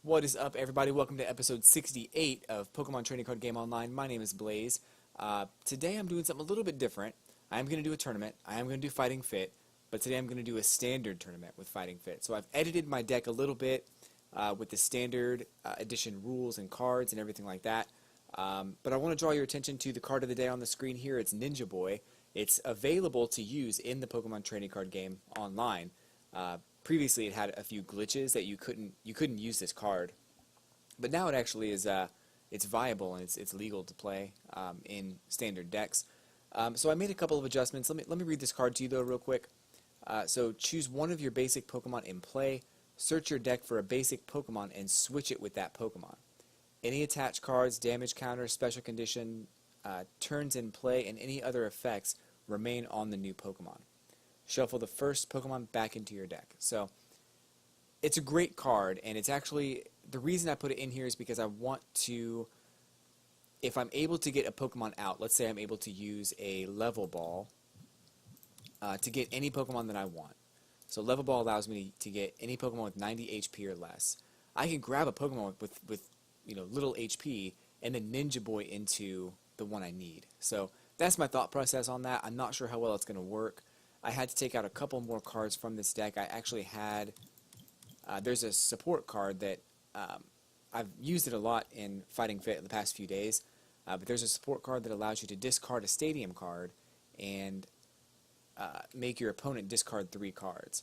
What is up, everybody? Welcome to episode 68 of Pokemon Trading Card Game Online. My name is Blaze. Today I'm doing something a little bit different. I am going to do a tournament. I am going to do Fighting Fit, but today I'm going to do a standard tournament with Fighting Fit. So I've edited my deck a little bit with the standard edition rules and cards and everything like that. But I want to draw your attention to the card of the day on the screen here. It's Ninja Boy. It's available to use in the Pokemon Trading Card Game online. Previously, it had a few glitches that you couldn't use this card, but now it actually is it's viable and it's legal to play in standard decks. So I made a couple of adjustments. Let me read this card to you though real quick. So choose one of your basic Pokemon in play. Search your deck for a basic Pokemon and switch it with that Pokemon. Any attached cards, damage counter, special condition, turns in play, and any other effects remain on the new Pokemon. Shuffle the first Pokemon back into your deck. So it's a great card, and it's actually, the reason I put it in here is because I want to, if I'm able to get a Pokemon out, let's say I'm able to use a Level Ball to get any Pokemon that I want. So Level Ball allows me to get any Pokemon with 90 HP or less. I can grab a Pokemon with little HP and then Ninja Boy into the one I need. So that's my thought process on that. I'm not sure how well it's going to work. I had to take out a couple more cards from this deck. I actually had, there's a support card that I've used it a lot in Fighting Fit in the past few days, but there's a support card that allows you to discard a stadium card and make your opponent discard 3 cards.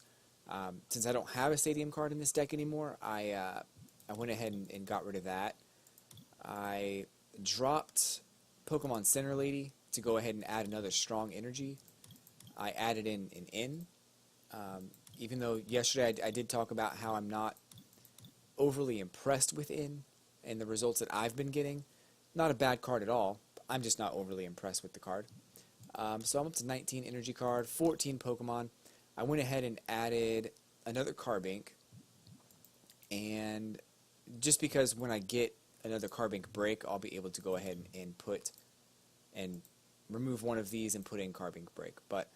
Since I don't have a stadium card in this deck anymore, I went ahead and got rid of that. I dropped Pokemon Center Lady to go ahead and add another strong energy. I added in an N, even though yesterday I did talk about how I'm not overly impressed with N and the results that I've been getting. Not a bad card at all. I'm just not overly impressed with the card. So I'm up to 19 energy card, 14 Pokemon. I went ahead and added another Carbink, and just because when I get another Carbink break, I'll be able to go ahead and put and remove one of these and put in Carbink break. But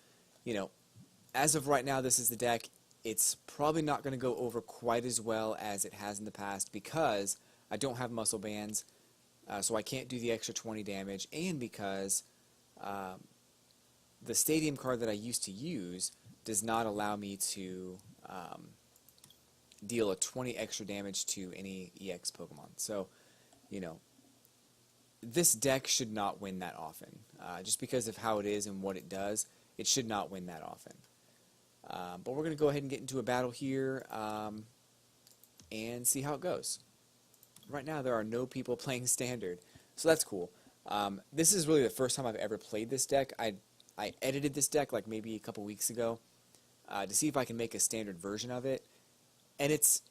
as of right now, this is the deck. It's probably not going to go over quite as well as it has in the past because I don't have muscle bands, so I can't do the extra 20 damage, and because the stadium card that I used to use does not allow me to deal a 20 extra damage to any EX Pokemon. So, this deck should not win that often. Just because of how it is and what it does, it should not win that often. But we're going to go ahead and get into a battle here and see how it goes. Right now there are no people playing standard, so that's cool. This is really the first time I've ever played this deck. I edited this deck like maybe a couple weeks ago to see if I can make a standard version of it, and it's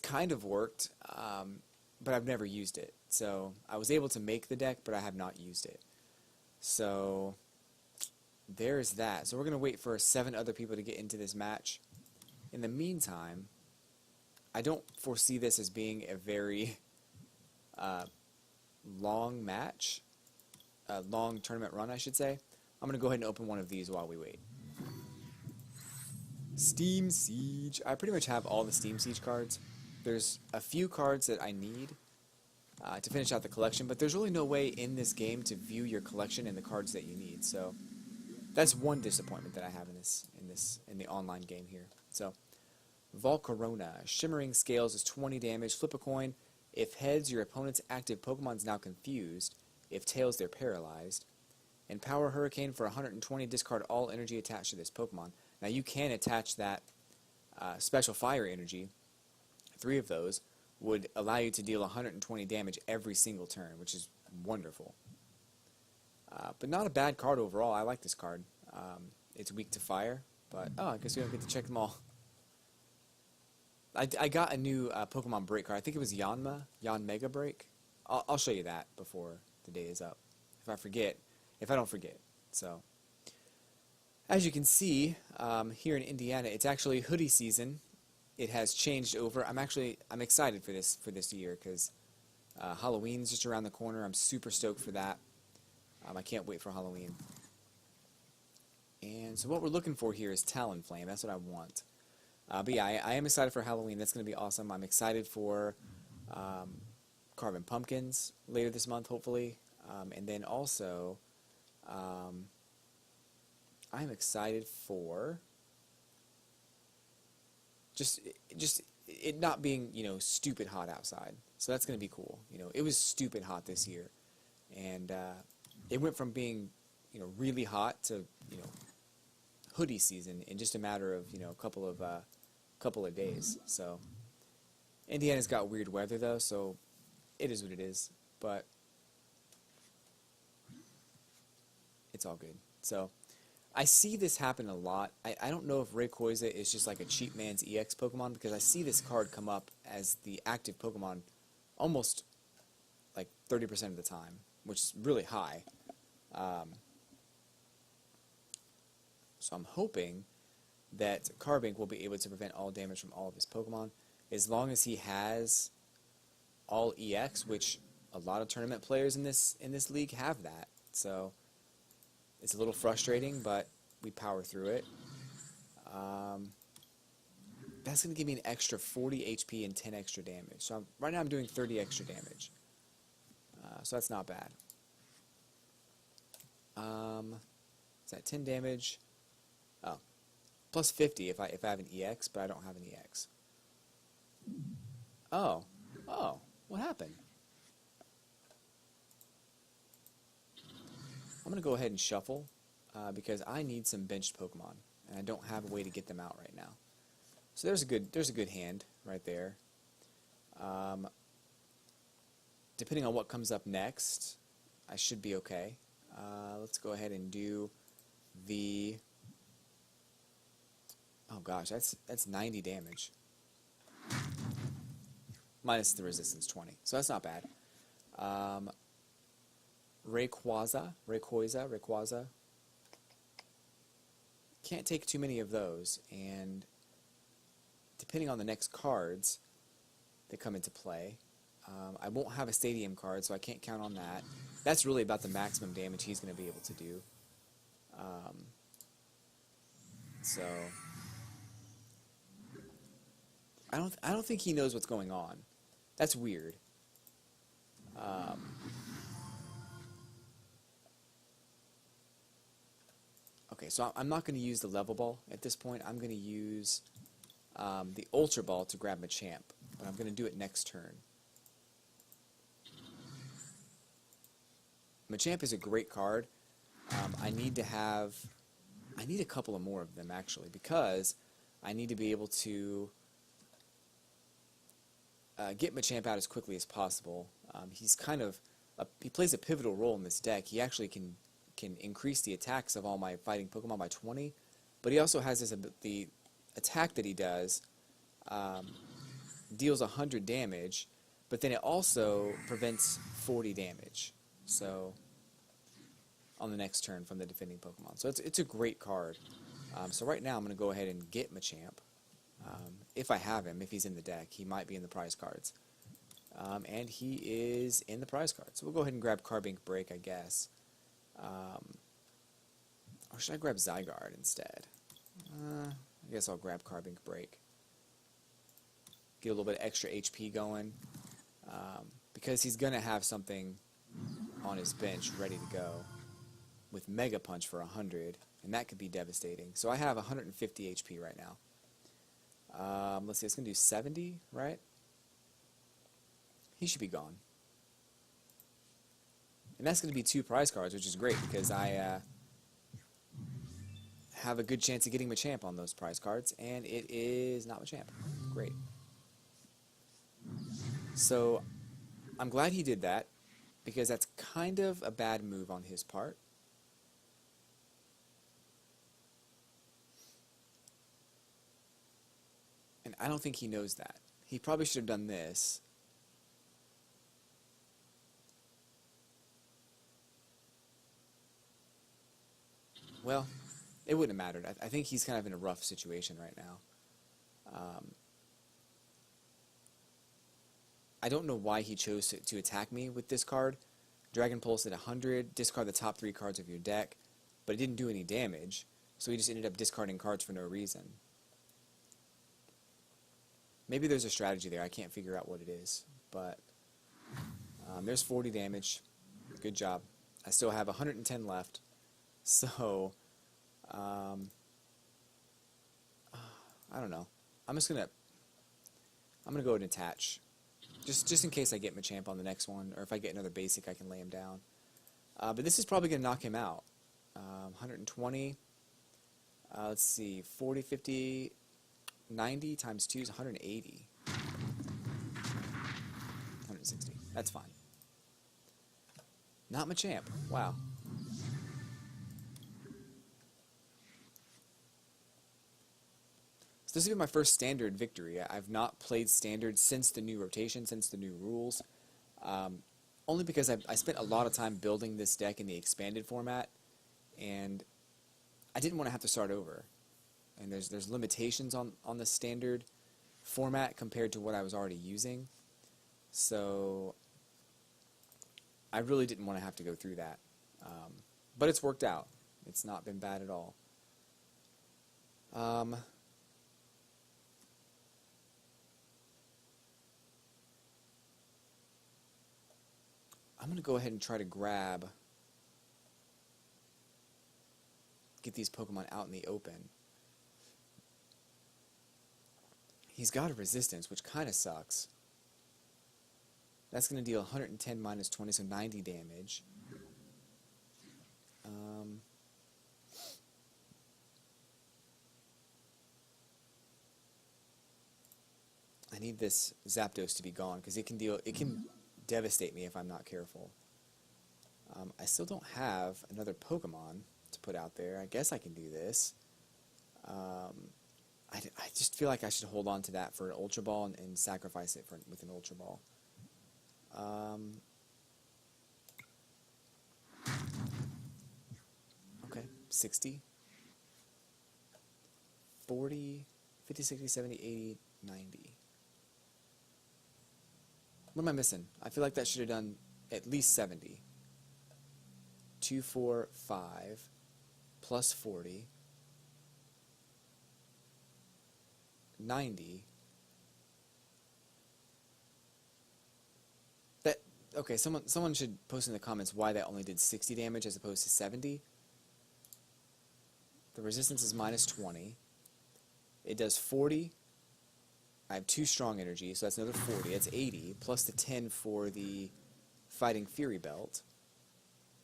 kind of worked, but I've never used it. So I was able to make the deck, but I have not used it. So there's that. So we're going to wait for 7 other people to get into this match. In the meantime, I don't foresee this as being a very long match, a long tournament run, I should say. I'm going to go ahead and open one of these while we wait. Steam Siege. I pretty much have all the Steam Siege cards. There's a few cards that I need to finish out the collection, but there's really no way in this game to view your collection and the cards that you need. So that's one disappointment that I have in the online game here. So Volcarona. Shimmering Scales is 20 damage. Flip a coin. If heads, your opponent's active Pokemon is now confused. If tails, they're paralyzed. And Power Hurricane for 120. Discard all energy attached to this Pokemon. Now you can attach that special fire energy. 3 of those would allow you to deal 120 damage every single turn, which is wonderful. But not a bad card overall. I like this card. It's weak to fire, but I guess we don't get to check them all. I got a new Pokemon Break card. I think it was Yanmega Break. I'll show you that before the day is up, if I don't forget. So, as you can see, here in Indiana, it's actually hoodie season. It has changed over. I'm excited for this year because Halloween's just around the corner. I'm super stoked for that. I can't wait for Halloween. And so what we're looking for here is Talonflame. That's what I want. But yeah, I am excited for Halloween. That's going to be awesome. I'm excited for Carbon Pumpkins later this month, hopefully. And then also, I'm excited for just it not being, stupid hot outside. So that's going to be cool. It was stupid hot this year. And it went from being, really hot to, hoodie season in just a matter of, a couple of days. So Indiana's got weird weather though, so it is what it is. But it's all good. So I see this happen a lot. I don't know if l3layze is just like a cheap man's EX Pokemon, because I see this card come up as the active Pokemon almost like 30% of the time, which is really high. So I'm hoping that Carbink will be able to prevent all damage from all of his Pokemon, as long as he has all EX, which a lot of tournament players in this league have that. So it's a little frustrating, but we power through it. That's going to give me an extra 40 HP and 10 extra damage. So right now I'm doing 30 extra damage. So that's not bad. Is that 10 damage? Oh, plus 50 if I have an EX, but I don't have an EX. Oh, what happened? I'm going to go ahead and shuffle because I need some benched Pokemon, and I don't have a way to get them out right now. So there's a good hand right there. Depending on what comes up next, I should be okay. Let's go ahead and do the... Oh gosh, that's 90 damage. Minus the resistance 20, so that's not bad. l3layze. Can't take too many of those, and depending on the next cards that come into play, I won't have a stadium card, so I can't count on that. That's really about the maximum damage he's going to be able to do. So I don't think he knows what's going on. That's weird. Okay, so I'm not going to use the level ball at this point. I'm going to use the Ultra Ball to grab Machamp, but I'm going to do it next turn. Machamp is a great card. I need a couple of more of them actually, because I need to be able to get Machamp out as quickly as possible. He's kind of he plays a pivotal role in this deck. He actually can increase the attacks of all my fighting Pokemon by 20, but he also has the attack that he does deals 100 damage, but then it also prevents 40 damage. So on the next turn from the defending Pokemon. So it's a great card. So right now I'm going to go ahead and get Machamp. If I have him, if he's in the deck, he might be in the prize cards. And he is in the prize cards. So we'll go ahead and grab Carbink Break, I guess. Or should I grab Zygarde instead? I guess I'll grab Carbink Break. Get a little bit of extra HP going. Because he's going to have something on his bench ready to go with Mega Punch for 100, and that could be devastating. So I have 150 HP right now. Let's see, it's going to do 70, right? He should be gone. And that's going to be 2 prize cards, which is great because I have a good chance of getting Machamp on those prize cards, and it is not Machamp. Great. So I'm glad he did that, because that's kind of a bad move on his part. And I don't think he knows that. He probably should have done this. Well, it wouldn't have mattered. I think he's kind of in a rough situation right now. I don't know why he chose to attack me with this card. Dragon Pulse at 100, discard the top 3 cards of your deck, but it didn't do any damage, so he just ended up discarding cards for no reason. Maybe there's a strategy there, I can't figure out what it is, but there's 40 damage. Good job. I still have 110 left, so I don't know. I'm gonna go ahead and attach, just in case I get Machamp on the next one, or if I get another basic, I can lay him down. But this is probably gonna knock him out. 120. Let's see, 40, 50, 90 times 2 is 180. 160. That's fine. Not Machamp. Wow. So this will be my first standard victory. I've not played standard since the new rotation, since the new rules. Only because I spent a lot of time building this deck in the expanded format, and I didn't want to have to start over. And there's limitations on the standard format compared to what I was already using. So I really didn't want to have to go through that. But it's worked out. It's not been bad at all. I'm going to go ahead and try to get these Pokemon out in the open. He's got a resistance, which kind of sucks. That's going to deal 110 minus 20, so 90 damage. I need this Zapdos to be gone, because it can devastate me if I'm not careful. I still don't have another Pokemon to put out there. I guess I can do this. I just feel like I should hold on to that for an Ultra Ball and sacrifice it with an Ultra Ball. Okay, 60, 40, 50, 60, 70, 80, 90. What am I missing? I feel like that should have done at least 70. 2, 4, 5, plus 40, 90. Okay, someone should post in the comments why that only did 60 damage as opposed to 70. The resistance is minus 20. It does 40. I have 2 strong energy, so that's another 40. That's 80, plus the 10 for the Fighting Fury Belt.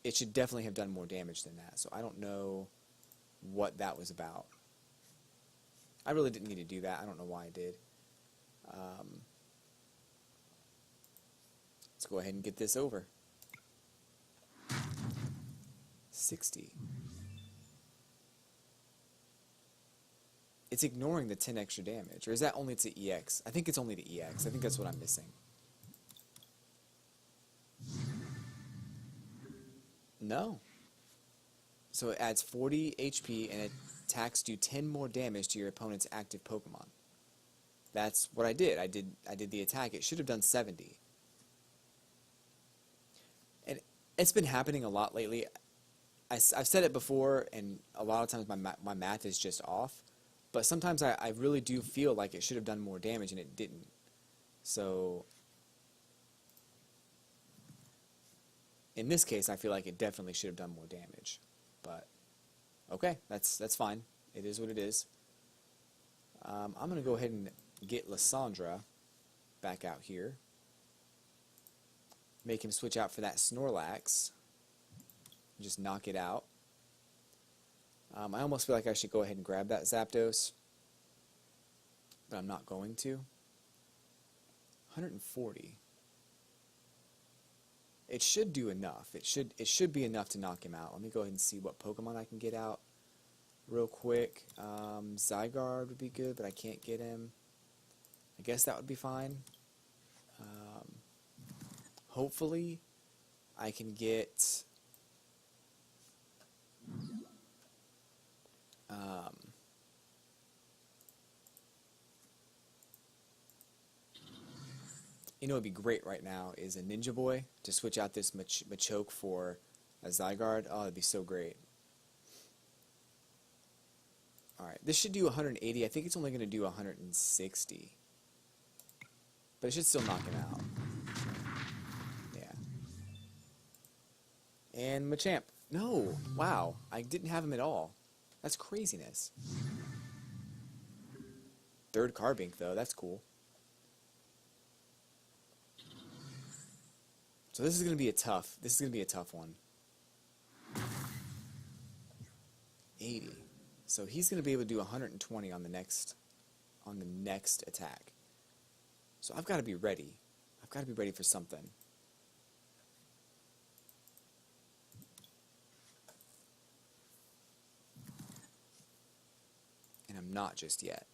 It should definitely have done more damage than that, so I don't know what that was about. I really didn't need to do that. I don't know why I did. Let's go ahead and get this over. 60. It's ignoring the 10 extra damage. Or is that only to EX? I think it's only to EX. I think that's what I'm missing. No. So it adds 40 HP and attacks do 10 more damage to your opponent's active Pokemon. That's what I did. I did the attack. It should have done 70. And it's been happening a lot lately. I've said it before, and a lot of times my math is just off. But sometimes I really do feel like it should have done more damage, and it didn't. So in this case, I feel like it definitely should have done more damage. But okay, that's fine. It is what it is. I'm going to go ahead and get Lysandra back out here. Make him switch out for that Snorlax. Just knock it out. I almost feel like I should go ahead and grab that Zapdos, but I'm not going to. 140. It should do enough. It should be enough to knock him out. Let me go ahead and see what Pokemon I can get out real quick. Zygarde would be good, but I can't get him. I guess that would be fine. Hopefully, I can get... you know what would be great right now is a Ninja Boy to switch out this Machoke for a Zygarde. Oh, that'd be so great. Alright, this should do 180. I think it's only going to do 160. But it should still knock him out. And Machamp. No! Wow. I didn't have him at all. That's craziness. Third Carbink, though. That's cool. So this is going to be a tough one. 80. So he's going to be able to do 120 on the next attack. So I've got to be ready. I've got to be ready for something. And I'm not just yet.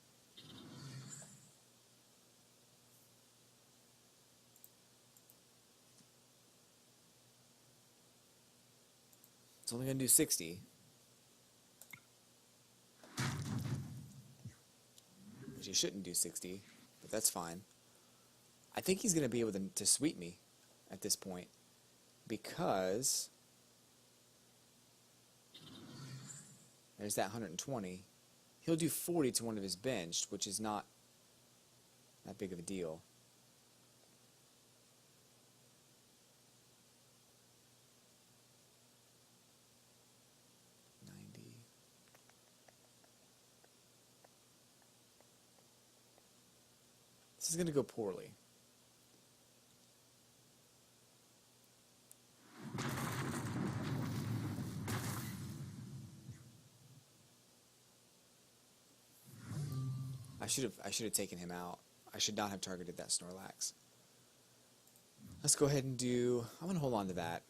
It's only going to do 60. Which he shouldn't do 60, but that's fine. I think he's going to be able to sweep me at this point, because there's that 120. He'll do 40 to one of his benched, which is not that big of a deal. This is going to go poorly. I should have taken him out. I should not have targeted that Snorlax. Let's go ahead and I'm going to hold on to that.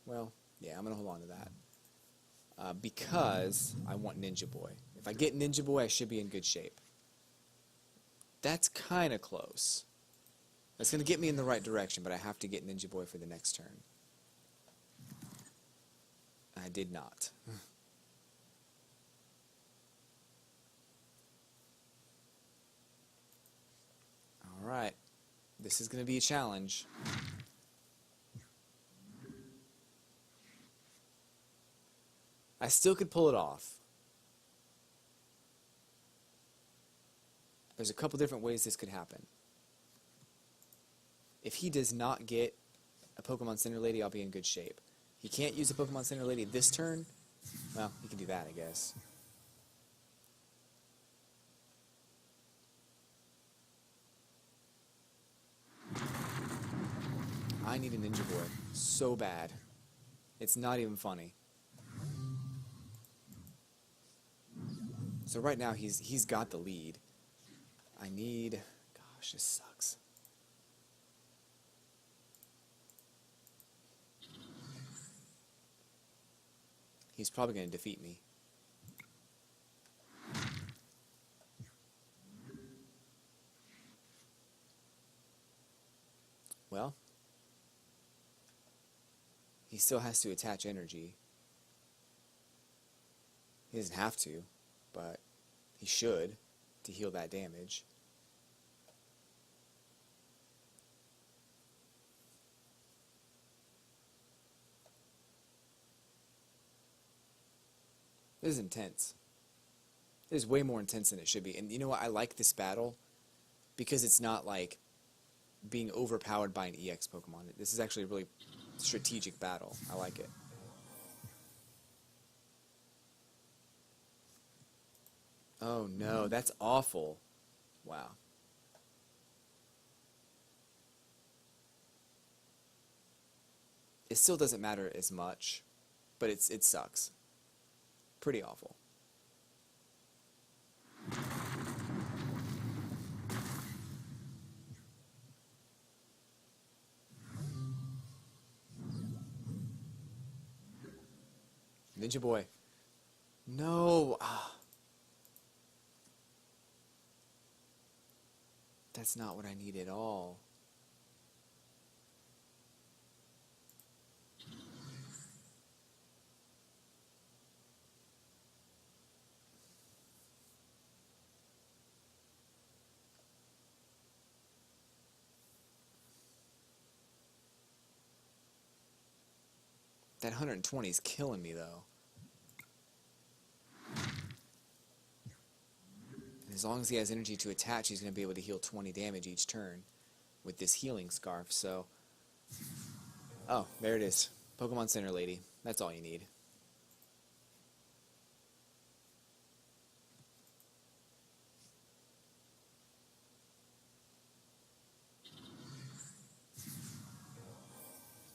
Well, yeah, I'm going to hold on to that. Because I want Ninja Boy. If I get Ninja Boy, I should be in good shape. That's kind of close. That's going to get me in the right direction, but I have to get Ninja Boy for the next turn. I did not. Alright. This is going to be a challenge. I still could pull it off. There's a couple different ways this could happen. If he does not get a Pokemon Center Lady, I'll be in good shape. He can't use a Pokemon Center Lady this turn. Well, he can do that, I guess. I need a Ninja Boy so bad. It's not even funny. So right now he's got the lead. Gosh, this sucks. He's probably going to defeat me. Well, he still has to attach energy. He doesn't have to, but he should to heal that damage. This is intense. It is way more intense than it should be. And you know what? I like this battle because it's not like being overpowered by an EX Pokemon. This is actually a really strategic battle. I like it. Oh no, that's awful. Wow. It still doesn't matter as much, but it sucks. Pretty awful. Ninja Boy. No. That's not what I need at all. That 120 is killing me, though. And as long as he has energy to attach, he's going to be able to heal 20 damage each turn with this healing scarf, so... Oh, there it is. Pokemon Center Lady. That's all you need.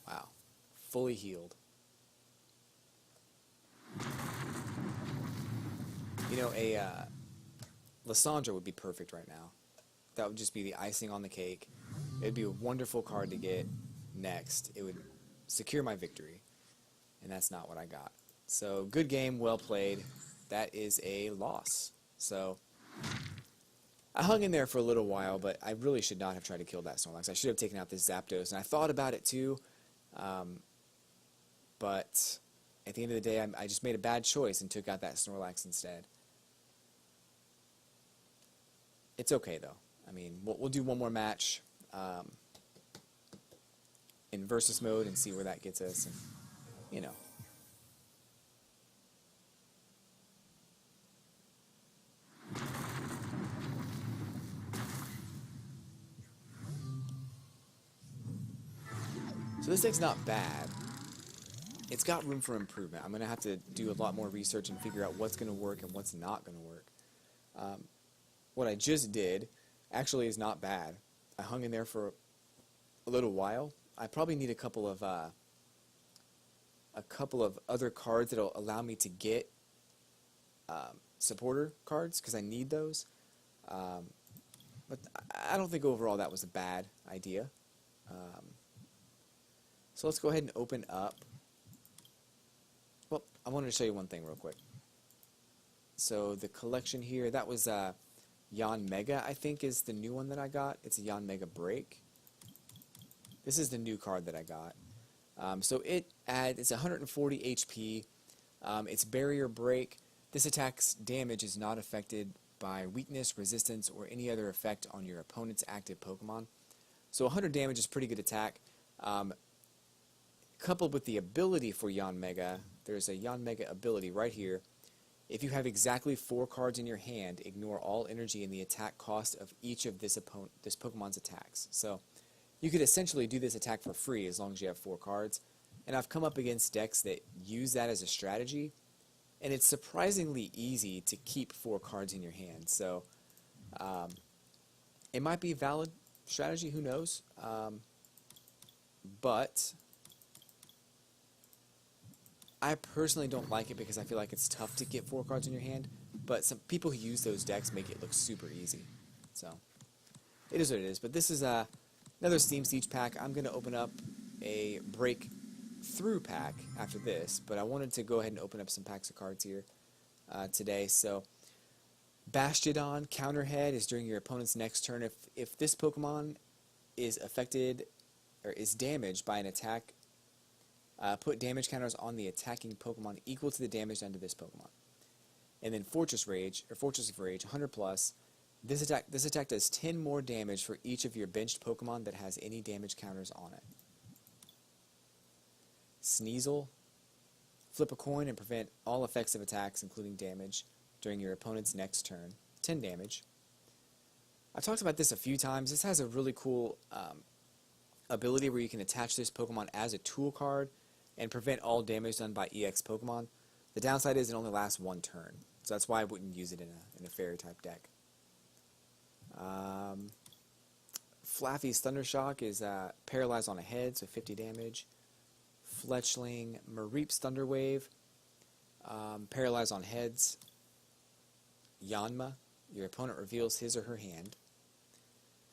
Wow. Fully healed. You know, a Lysandra would be perfect right now. That would just be the icing on the cake. It would be a wonderful card to get next. It would secure my victory. And that's not what I got. So, good game, well played. That is a loss. So, I hung in there for a little while, but I really should not have tried to kill that Snorlax. I should have taken out this Zapdos. And I thought about it too. But at the end of the day, I just made a bad choice and took out that Snorlax instead. It's okay, though. I mean, we'll do one more match in versus mode and see where that gets us. And, you know. So this deck's not bad. It's got room for improvement. I'm going to have to do a lot more research and figure out what's going to work and what's not going to work. What I just did actually is not bad. I hung in there for a little while. I probably need a couple of other cards that'll allow me to get supporter cards, because I need those. But I don't think overall that was a bad idea. So let's go ahead and open up. Well, I wanted to show you one thing real quick. So the collection here, that was Yon Mega, I think, is the new one that I got. It's a Yon Mega Break. This is the new card that I got. So it's 140 HP. It's Barrier Break. This attack's damage is not affected by weakness, resistance, or any other effect on your opponent's active Pokemon. So 100 damage is pretty good attack. Coupled with the ability for Yon Mega, there's a Yon Mega ability right here. If you have exactly 4 cards in your hand, ignore all energy in the attack cost of each of this Pokemon's attacks. So you could essentially do this attack for free as long as you have 4 cards. And I've come up against decks that use that as a strategy, and it's surprisingly easy to keep 4 cards in your hand. So it might be a valid strategy, who knows? But I personally don't like it because I feel like it's tough to get 4 cards in your hand, but some people who use those decks make it look super easy. So it is what it is. But this is another Steam Siege pack. I'm going to open up a breakthrough pack after this, but I wanted to go ahead and open up some packs of cards here today. So Bastiodon Counterhead is during your opponent's next turn. If this Pokemon is affected or is damaged by an attack, put damage counters on the attacking Pokemon equal to the damage done to this Pokemon. And then Fortress of Rage, 100 plus. This attack does 10 more damage for each of your benched Pokemon that has any damage counters on it. Sneasel, flip a coin and prevent all effects of attacks, including damage, during your opponent's next turn. 10 damage. I've talked about this a few times. This has a really cool ability where you can attach this Pokemon as a tool card and prevent all damage done by EX Pokemon. The downside is it only lasts 1 turn, so that's why I wouldn't use it in a fairy type deck. Flaffy's Thundershock is paralyzed on a head, so 50 damage. Fletchling Mareep's Thunderwave, paralyzed on heads. Yanma, your opponent reveals his or her hand.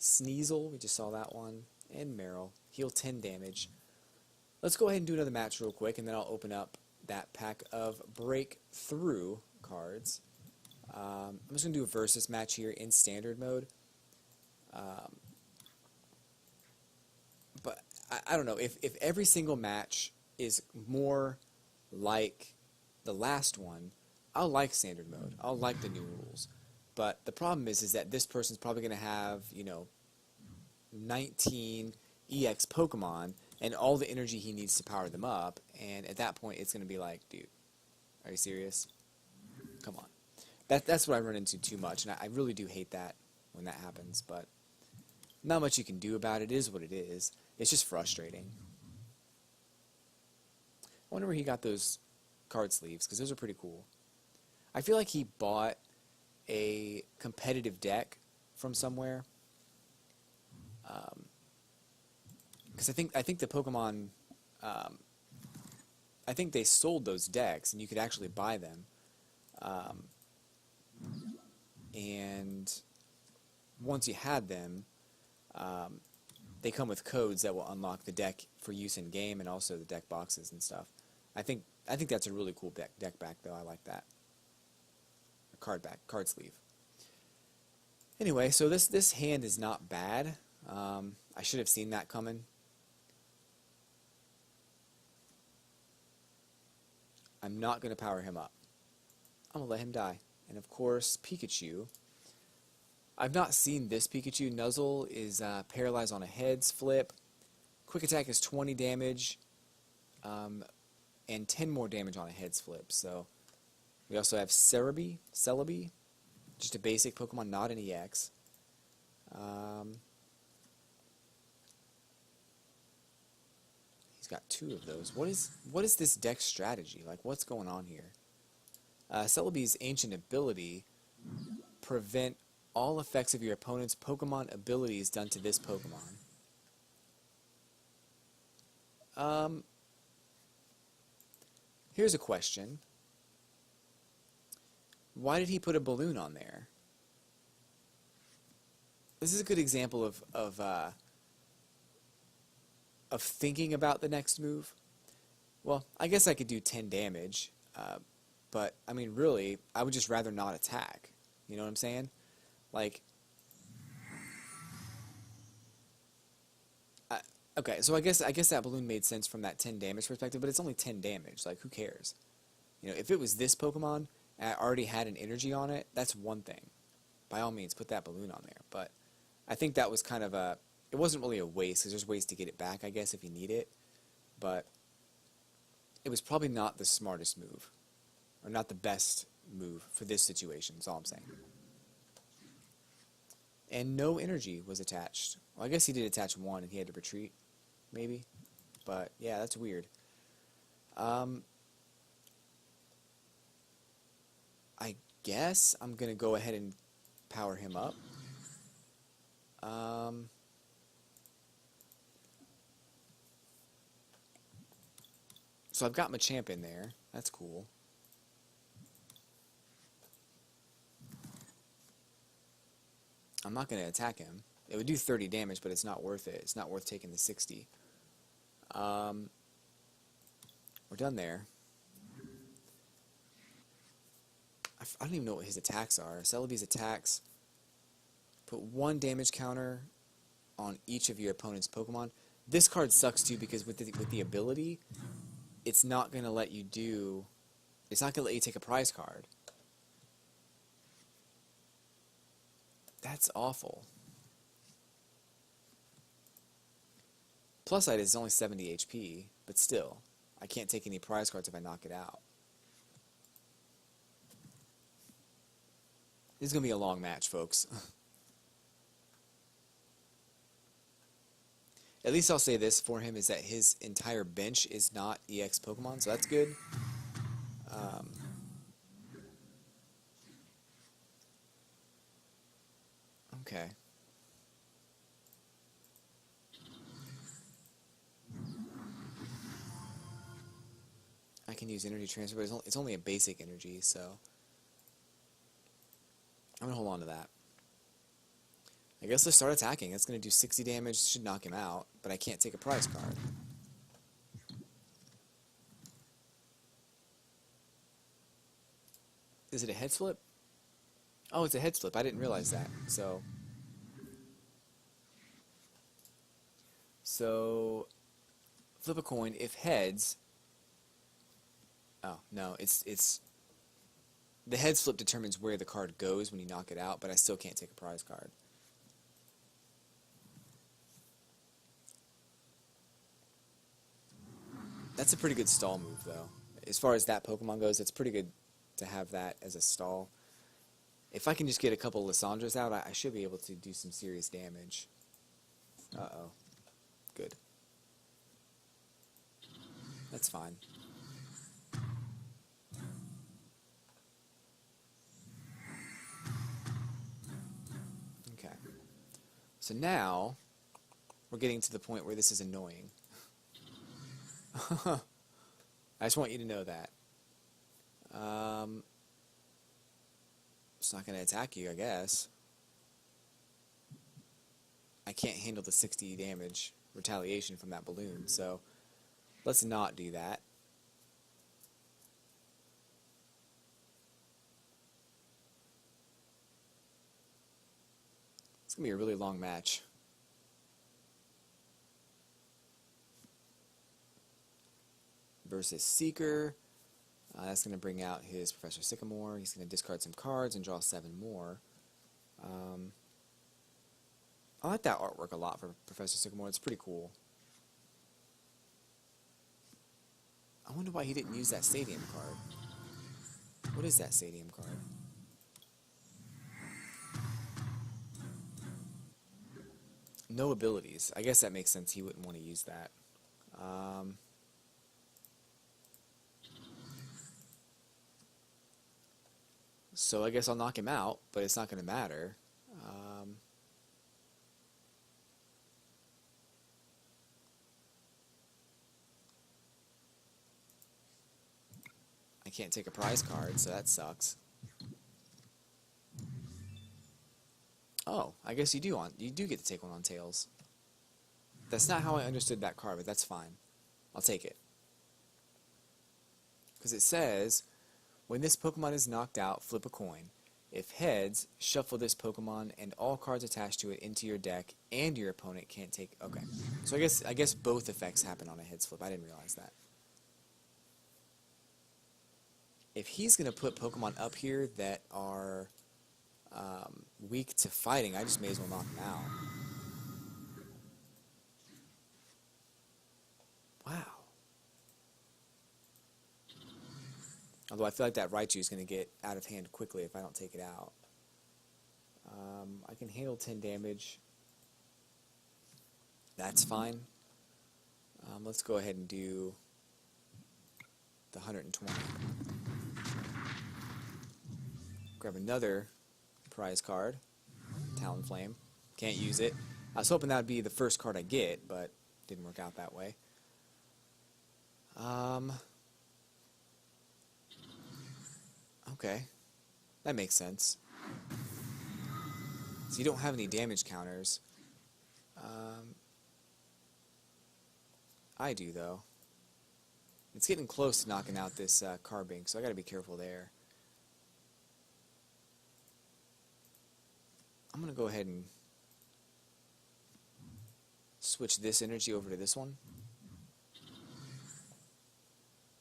Sneasel, we just saw that one. And Meryl, heal 10 damage. Let's go ahead and do another match real quick, and then I'll open up that pack of breakthrough cards. I'm just going to do a versus match here in standard mode. But I don't know, if every single match is more like the last one, I'll like standard mode. I'll like the new rules. But the problem is that this person's probably going to have, 19 EX Pokemon and all the energy he needs to power them up, and at that point it's going to be like, dude, are you serious? Come on. That's what I run into too much, and I really do hate that when that happens, but not much you can do about it. It is what it is. It's just frustrating. wonder where he got those card sleeves, because those are pretty cool. I feel like he bought a competitive deck from somewhere. Because I think the Pokemon, I think they sold those decks, and you could actually buy them. And once you had them, they come with codes that will unlock the deck for use in game, and also the deck boxes and stuff. I think that's a really cool deck back, though. I like that. A card sleeve. Anyway, so this hand is not bad. I should have seen that coming. I'm not going to power him up. I'm going to let him die. And of course, Pikachu. I've not seen this Pikachu. Nuzzle is paralyzed on a heads flip. Quick attack is 20 damage. And 10 more damage on a heads flip. So we also have Celebi. Just a basic Pokemon, not an EX. He's got 2 of those. What is this deck strategy? Like, what's going on here? Celebi's ancient ability prevent all effects of your opponent's Pokemon abilities done to this Pokemon. Here's a question. Why did he put a balloon on there? This is a good example of thinking about the next move. Well, I guess I could do 10 damage, but I mean, really, I would just rather not attack. You know what I'm saying? Like, okay, so I guess that balloon made sense from that 10 damage perspective, but it's only 10 damage. Like, who cares? You know, if it was this Pokemon and I already had an energy on it, that's one thing. By all means, put that balloon on there. But I think that was kind of a... It wasn't really a waste, because there's ways to get it back, I guess, if you need it. But it was probably not the smartest move. Or not the best move for this situation, is all I'm saying. And no energy was attached. Well, I guess he did attach 1 and he had to retreat, maybe. But, yeah, that's weird. I guess I'm going to go ahead and power him up. So I've got Machamp in there. That's cool. I'm not going to attack him. It would do 30 damage, but it's not worth it. It's not worth taking the 60. We're done there. I don't even know what his attacks are. Celebi's attacks put 1 damage counter on each of your opponent's Pokemon. This card sucks too, because with the ability, it's not going to let you do... It's not going to let you take a prize card. That's awful. Plus side is only 70 HP, but still, I can't take any prize cards if I knock it out. This is going to be a long match, folks. At least I'll say this for him, is that his entire bench is not EX Pokemon, so that's good. Okay. I can use energy transfer, but it's only a basic energy, so I'm going to hold on to that. I guess let's start attacking. That's going to do 60 damage, should knock him out, but I can't take a prize card. Is it a head flip? Oh, it's a head flip. I didn't realize that. So flip a coin. If heads... Oh, no, it's... The heads flip determines where the card goes when you knock it out, but I still can't take a prize card. That's a pretty good stall move, though. As far as that Pokemon goes, it's pretty good to have that as a stall. If I can just get a couple Lissandras out, I should be able to do some serious damage. Uh-oh. Good. That's fine. So now we're getting to the point where this is annoying. I just want you to know that. It's not going to attack you, I guess. I can't handle the 60 damage retaliation from that balloon, so let's not do that. It's going to be a really long match. Versus Seeker. That's going to bring out his Professor Sycamore. He's going to discard some cards and draw 7 more. I like that artwork a lot for Professor Sycamore. It's pretty cool. I wonder why he didn't use that Stadium card. What is that Stadium card? No abilities. I guess that makes sense. He wouldn't want to use that. So I guess I'll knock him out, but it's not going to matter. I can't take a prize card, so that sucks. Oh, I guess you do get to take one on Tails. That's not how I understood that card, but that's fine. I'll take it. Because it says, when this Pokemon is knocked out, flip a coin. If heads, shuffle this Pokemon and all cards attached to it into your deck, and your opponent can't take... Okay. So I guess both effects happen on a heads flip. I didn't realize that. If he's going to put Pokemon up here that are weak to fighting, I just may as well knock him out. Wow. Although I feel like that Raichu is going to get out of hand quickly if I don't take it out. I can handle 10 damage. That's fine. Let's go ahead and do the 120. Grab another prize card. Talonflame. Can't use it. I was hoping that would be the first card I get, but didn't work out that way. Okay. That makes sense. So you don't have any damage counters. I do, though. It's getting close to knocking out this Carbink, so I gotta be careful there. I'm gonna go ahead and switch this energy over to this one.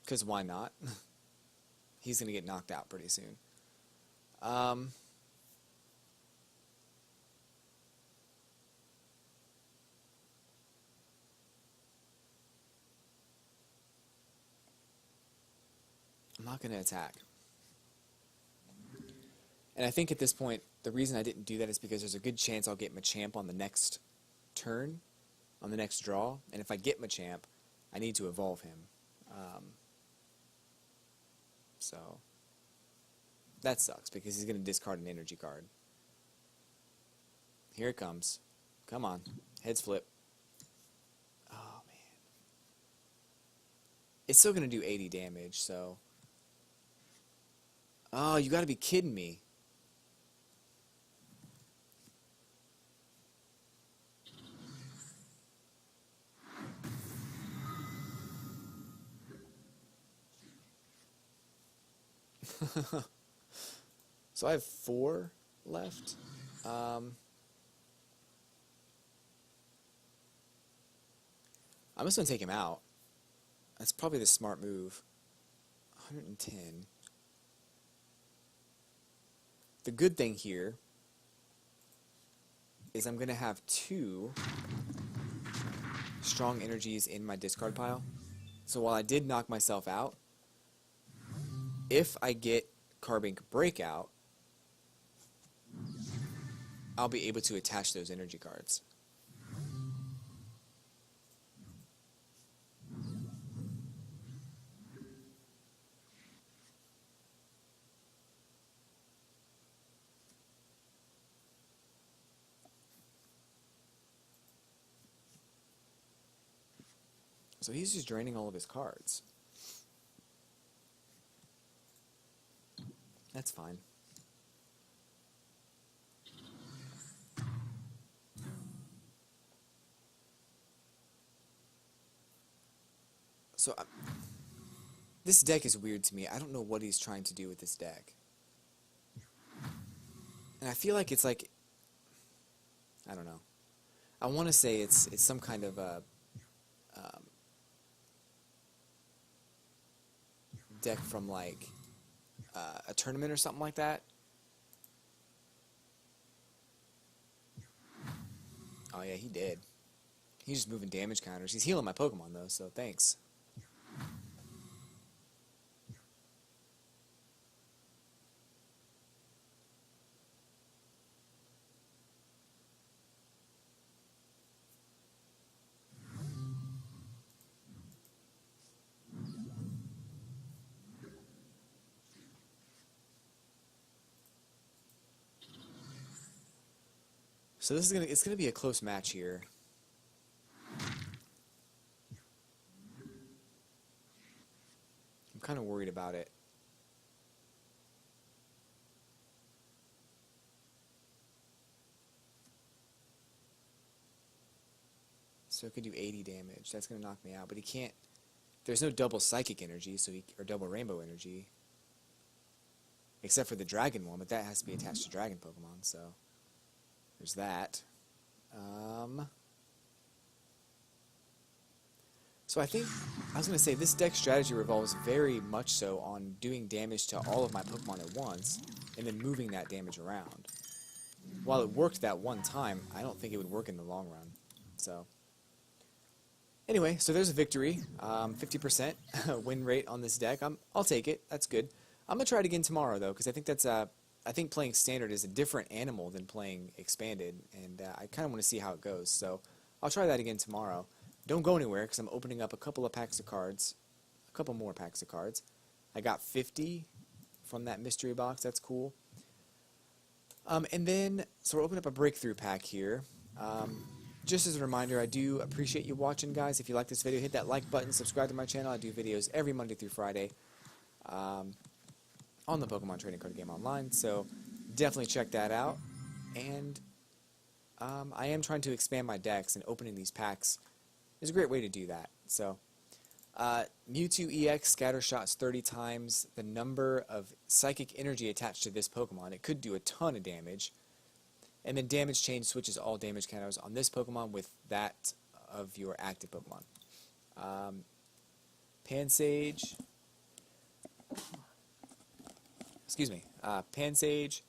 Because why not? He's gonna get knocked out pretty soon. I'm not going to attack. And I think at this point, the reason I didn't do that is because there's a good chance I'll get Machamp on the next turn, on the next draw. And if I get Machamp, I need to evolve him. So that sucks because he's going to discard an energy card. Here it comes. Come on. Heads flip. Oh, man. It's still going to do 80 damage, so... Oh, you gotta be kidding me. So I have 4 left. I'm just gonna take him out. That's probably the smart move. 110. The good thing here is I'm going to have 2 strong energies in my discard pile. So while I did knock myself out, if I get Carbink Breakout, I'll be able to attach those energy cards. So he's just draining all of his cards. That's fine. So this deck is weird to me. I don't know what he's trying to do with this deck. And I feel like it's like, I don't know. I want to say it's some kind of a deck from like a tournament or something like that. Oh yeah, he did. He's just moving damage counters. He's healing my Pokemon though, so thanks. So it's gonna be a close match here. I'm kind of worried about it. So it could do 80 damage. That's gonna knock me out. But he can't. There's no double psychic energy, or double rainbow energy, except for the dragon one. But that has to be attached to dragon Pokemon. So there's that. So I think, I was going to say, this deck strategy revolves very much so on doing damage to all of my Pokemon at once, and then moving that damage around. While it worked that one time, I don't think it would work in the long run. So, anyway, so there's a victory. 50% win rate on this deck. I'll take it. That's good. I'm going to try it again tomorrow, though, because I think that's I think playing Standard is a different animal than playing Expanded, and I kind of want to see how it goes. So, I'll try that again tomorrow. Don't go anywhere, because I'm opening up a couple of packs of cards. A couple more packs of cards. I got 50 from that mystery box. That's cool. And then, so we're opening up a breakthrough pack here. Just as a reminder, I do appreciate you watching, guys. If you like this video, hit that like button, subscribe to my channel. I do videos every Monday through Friday on the Pokemon Trading Card Game Online. So definitely check that out. And I am trying to expand my decks, and opening these packs is a great way to do that. So, Mewtwo EX scatter shots 30 times the number of psychic energy attached to this Pokemon. It could do a ton of damage. And then damage change switches all damage counters on this Pokemon with that of your active Pokemon. Pansage. Excuse me. Pansage.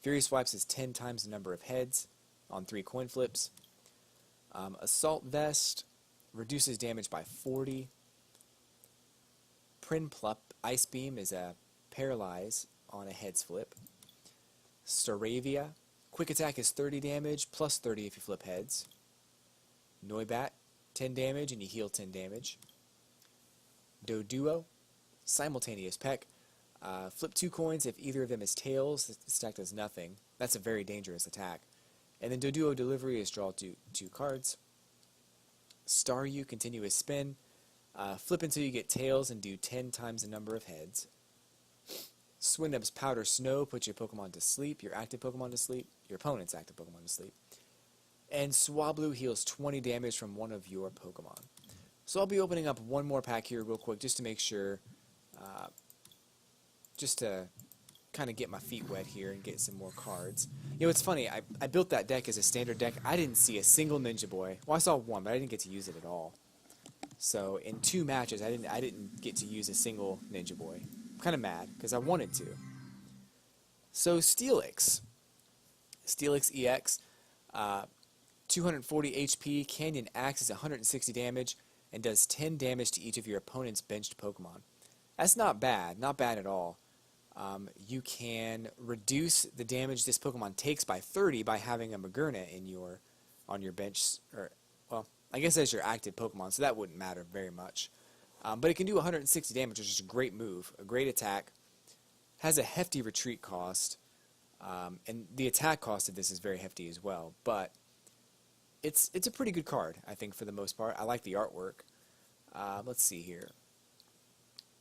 Fury Swipes is 10 times the number of heads on 3 coin flips. Assault Vest reduces damage by 40. Prinplup Ice Beam is a Paralyze on a heads flip. Staravia, quick attack is 30 damage, plus 30 if you flip heads. Noibat, 10 damage, and you heal 10 damage. Doduo, simultaneous peck. Flip 2 coins if either of them is tails. The stack does nothing. That's a very dangerous attack. And then Doduo Delivery is draw 2 cards. Staryu, continuous spin. Flip until you get tails and do 10 times the number of heads. Swindub's Powder Snow puts your Pokemon to sleep, your active Pokemon to sleep, your opponent's active Pokemon to sleep. And Swablu heals 20 damage from one of your Pokemon. So I'll be opening up one more pack here real quick just to make sure, just to kind of get my feet wet here and get some more cards. You know, it's funny, I built that deck as a standard deck. I didn't see a single Ninja Boy. Well, I saw one, but I didn't get to use it at all. So in 2 matches, I didn't get to use a single Ninja Boy. I'm kind of mad, because I wanted to. So Steelix. Steelix EX, 240 HP, Canyon Axe is 160 damage, and does 10 damage to each of your opponent's benched Pokemon. That's not bad at all. You can reduce the damage this Pokemon takes by 30 by having a Magerna on your bench, or, well, I guess as your active Pokemon, so that wouldn't matter very much. But it can do 160 damage, which is a great move, a great attack. Has a hefty retreat cost, and the attack cost of this is very hefty as well. But it's a pretty good card, I think, for the most part. I like the artwork. Let's see here.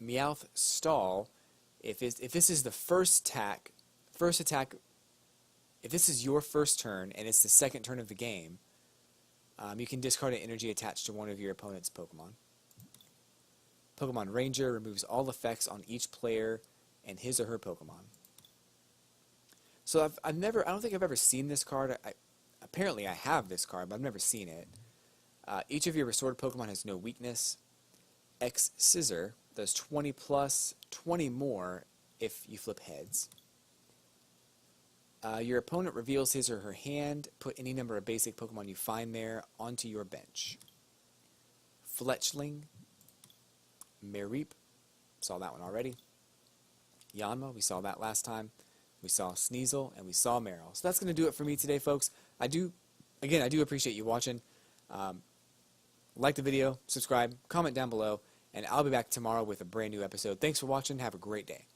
Meowth stall. If this is the first attack, if this is your first turn and it's the second turn of the game, you can discard an energy attached to one of your opponent's Pokemon. Pokemon Ranger removes all effects on each player and his or her Pokemon. So I don't think I've ever seen this card. Apparently I have this card, but I've never seen it. Each of your restored Pokemon has no weakness. X Scissor does 20 plus, 20 more if you flip heads. Your opponent reveals his or her hand. Put any number of basic Pokemon you find there onto your bench. Fletchling. Mareep. Saw that one already. Yanma, we saw that last time. We saw Sneasel, and we saw Marill. So that's going to do it for me today, folks. I do appreciate you watching. Like the video, subscribe, comment down below, and I'll be back tomorrow with a brand new episode. Thanks for watching. Have a great day.